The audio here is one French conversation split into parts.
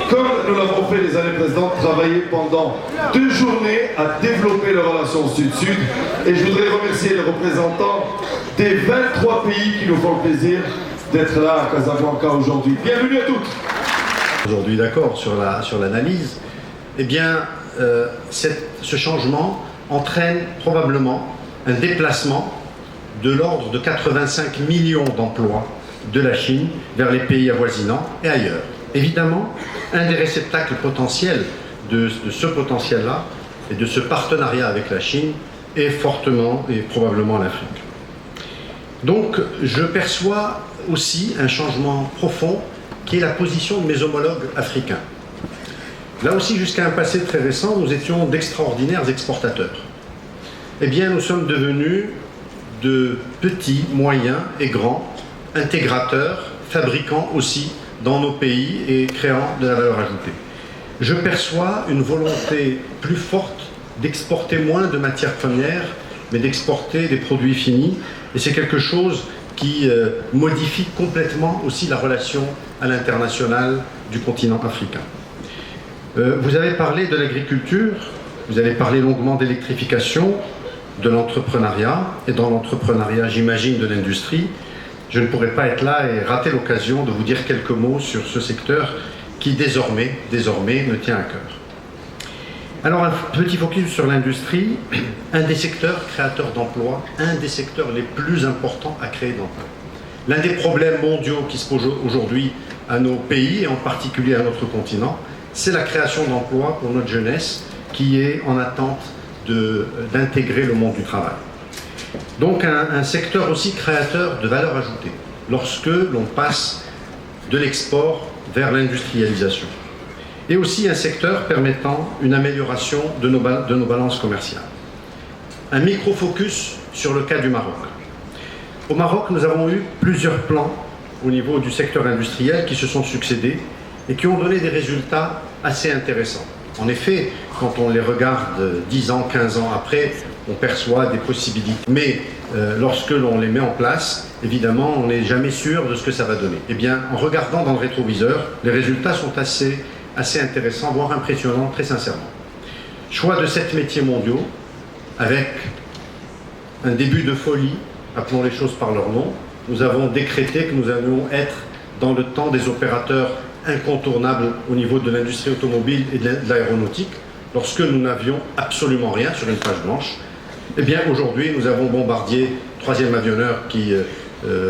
comme nous l'avons fait les années précédentes, travailler pendant 2 journées à développer les relations Sud-Sud. Et je voudrais remercier les représentants des 23 pays qui nous font le plaisir d'être là à Casablanca aujourd'hui. Bienvenue à toutes. Aujourd'hui d'accord sur l'analyse, eh bien ce changement entraîne probablement un déplacement de l'ordre de 85 millions d'emplois de la Chine vers les pays avoisinants et ailleurs. Évidemment, un des réceptacles potentiels de ce potentiel-là et de ce partenariat avec la Chine est fortement et probablement l'Afrique. Donc, je perçois aussi un changement profond qui est la position de mes homologues africains. Là aussi, jusqu'à un passé très récent, nous étions d'extraordinaires exportateurs. Eh bien, nous sommes devenus de petits, moyens et grands intégrateurs, fabricants aussi dans nos pays et créant de la valeur ajoutée. Je perçois une volonté plus forte d'exporter moins de matières premières, mais d'exporter des produits finis. Et c'est quelque chose qui modifie complètement aussi la relation à l'international du continent africain. Vous avez parlé de l'agriculture, vous avez parlé longuement d'électrification, de l'entrepreneuriat, et dans l'entrepreneuriat, j'imagine, de l'industrie. Je ne pourrais pas être là et rater l'occasion de vous dire quelques mots sur ce secteur qui désormais me tient à cœur. Alors un petit focus sur l'industrie, un des secteurs créateurs d'emplois, un des secteurs les plus importants à créer d'emplois. L'un des problèmes mondiaux qui se posent aujourd'hui à nos pays et en particulier à notre continent, c'est la création d'emplois pour notre jeunesse qui est en attente d'intégrer le monde du travail. Donc un secteur aussi créateur de valeur ajoutée lorsque l'on passe de l'export vers l'industrialisation. Et aussi un secteur permettant une amélioration de nos balances commerciales. Un micro-focus sur le cas du Maroc. Au Maroc, nous avons eu plusieurs plans au niveau du secteur industriel qui se sont succédés et qui ont donné des résultats assez intéressants. En effet, quand on les regarde 10 ans, 15 ans après, on perçoit des possibilités. Mais lorsque l'on les met en place, évidemment, on n'est jamais sûr de ce que ça va donner. Eh bien, en regardant dans le rétroviseur, les résultats sont assez intéressants, voire impressionnants, très sincèrement. Choix de 7 métiers mondiaux, avec un début de folie, appelons les choses par leur nom. Nous avons décrété que nous allions être dans le temps des opérateurs incontournables au niveau de l'industrie automobile et de l'aéronautique, lorsque nous n'avions absolument rien sur une page blanche. Eh bien, aujourd'hui, nous avons Bombardier, 3e avionneur qui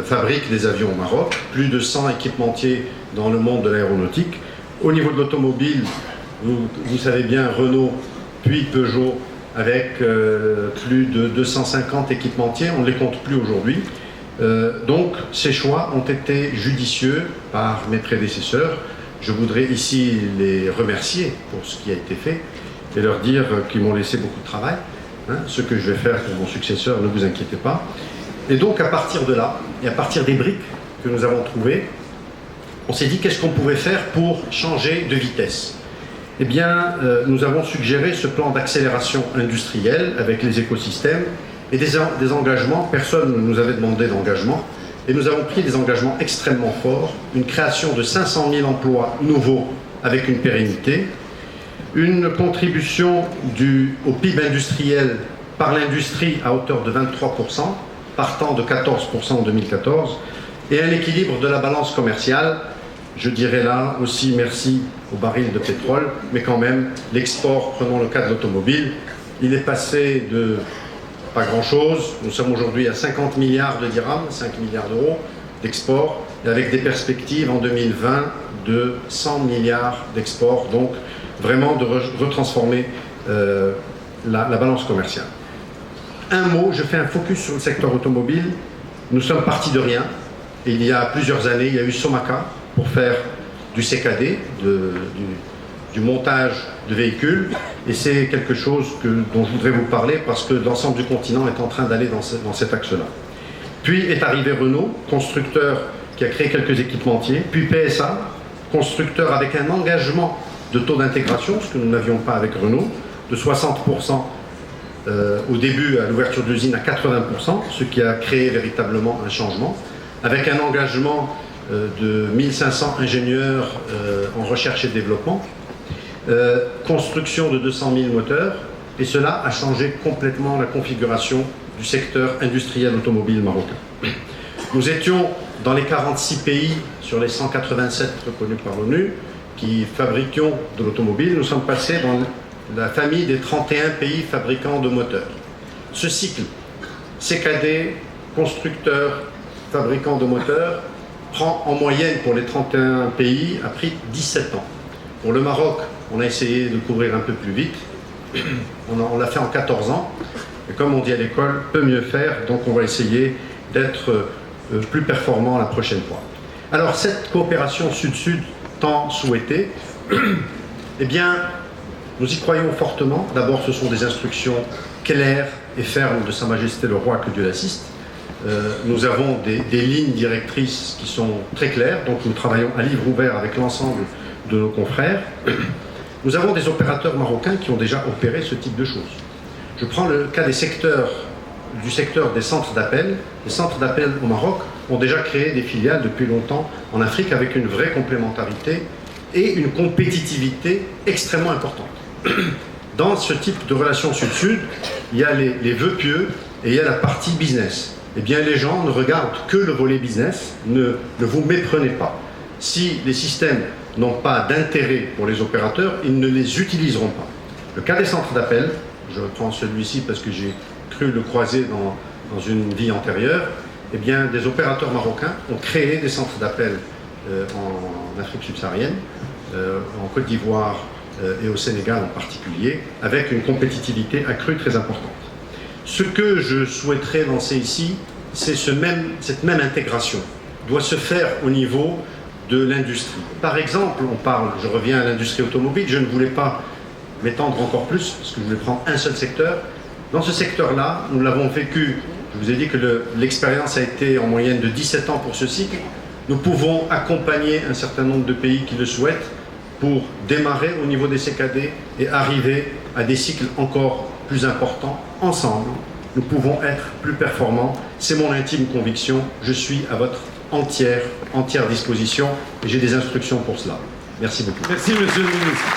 fabrique des avions au Maroc, plus de 100 équipementiers dans le monde de l'aéronautique. Au niveau de l'automobile, vous savez bien, Renault, puis Peugeot, avec plus de 250 équipementiers, on ne les compte plus aujourd'hui. Donc, ces choix ont été judicieux par mes prédécesseurs. Je voudrais ici les remercier pour ce qui a été fait et leur dire qu'ils m'ont laissé beaucoup de travail. Ce que je vais faire pour mon successeur, ne vous inquiétez pas. Et donc, à partir de là, et à partir des briques que nous avons trouvées, on s'est dit qu'est-ce qu'on pouvait faire pour changer de vitesse. Eh bien, nous avons suggéré ce plan d'accélération industrielle avec les écosystèmes et des engagements. Personne ne nous avait demandé d'engagement. Et nous avons pris des engagements extrêmement forts. Une création de 500 000 emplois nouveaux avec une pérennité. Une contribution au PIB industriel par l'industrie à hauteur de 23%, partant de 14% en 2014. Et un équilibre de la balance commerciale. Je dirais là aussi merci au baril de pétrole, mais quand même, l'export, prenons le cas de l'automobile, il est passé de pas grand-chose. Nous sommes aujourd'hui à 50 milliards de dirhams, 5 milliards d'euros d'export, et avec des perspectives en 2020 de 100 milliards d'export, donc vraiment de retransformer la balance commerciale. Un mot, je fais un focus sur le secteur automobile. Nous sommes partis de rien. Et il y a plusieurs années, il y a eu Somaca pour faire du CKD, du montage de véhicules. Et c'est quelque chose dont je voudrais vous parler parce que l'ensemble du continent est en train d'aller dans cet axe-là. Puis est arrivé Renault, constructeur qui a créé quelques équipementiers. Puis PSA, constructeur avec un engagement de taux d'intégration, ce que nous n'avions pas avec Renault, de 60% au début, à l'ouverture de l'usine, à 80%, ce qui a créé véritablement un changement, avec un engagement de 1500 ingénieurs en recherche et développement, construction de 200 000 moteurs, et cela a changé complètement la configuration du secteur industriel automobile marocain. Nous étions dans les 46 pays sur les 187 reconnus par l'ONU qui fabriquions de l'automobile. Nous sommes passés dans la famille des 31 pays fabricants de moteurs. Ce cycle, CKD, constructeurs, fabricants de moteurs, prend en moyenne pour les 31 pays, a pris 17 ans. Pour le Maroc, on a essayé de couvrir un peu plus vite. On l'a fait en 14 ans. Et comme on dit à l'école, peut mieux faire, donc on va essayer d'être plus performant la prochaine fois. Alors cette coopération sud-sud tant souhaitée, eh bien, nous y croyons fortement. D'abord, ce sont des instructions claires et fermes de Sa Majesté le Roi, que Dieu l'assiste. Nous avons des lignes directrices qui sont très claires, donc nous travaillons à livre ouvert avec l'ensemble de nos confrères. Nous avons des opérateurs marocains qui ont déjà opéré ce type de choses. Je prends le cas du secteur des centres d'appel. Les centres d'appel au Maroc ont déjà créé des filiales depuis longtemps en Afrique avec une vraie complémentarité et une compétitivité extrêmement importante. Dans ce type de relation sud-sud, il y a les vœux pieux et il y a la partie business. Eh bien, les gens ne regardent que le volet business, ne vous méprenez pas. Si les systèmes n'ont pas d'intérêt pour les opérateurs, ils ne les utiliseront pas. Le cas des centres d'appel, je prends celui-ci parce que j'ai cru le croiser dans une vie antérieure, eh bien, des opérateurs marocains ont créé des centres d'appel en Afrique subsaharienne, en Côte d'Ivoire et au Sénégal en particulier, avec une compétitivité accrue très importante. Ce que je souhaiterais lancer ici, c'est cette même intégration doit se faire au niveau de l'industrie. Par exemple, je reviens à l'industrie automobile, je ne voulais pas m'étendre encore plus, parce que je voulais prendre un seul secteur. Dans ce secteur-là, nous l'avons vécu, je vous ai dit que l'expérience a été en moyenne de 17 ans pour ce cycle. Nous pouvons accompagner un certain nombre de pays qui le souhaitent pour démarrer au niveau des CKD et arriver à des cycles encore plus importants. Ensemble, nous pouvons être plus performants. C'est mon intime conviction. Je suis à votre entière disposition et j'ai des instructions pour cela. Merci beaucoup. Merci, monsieur le ministre.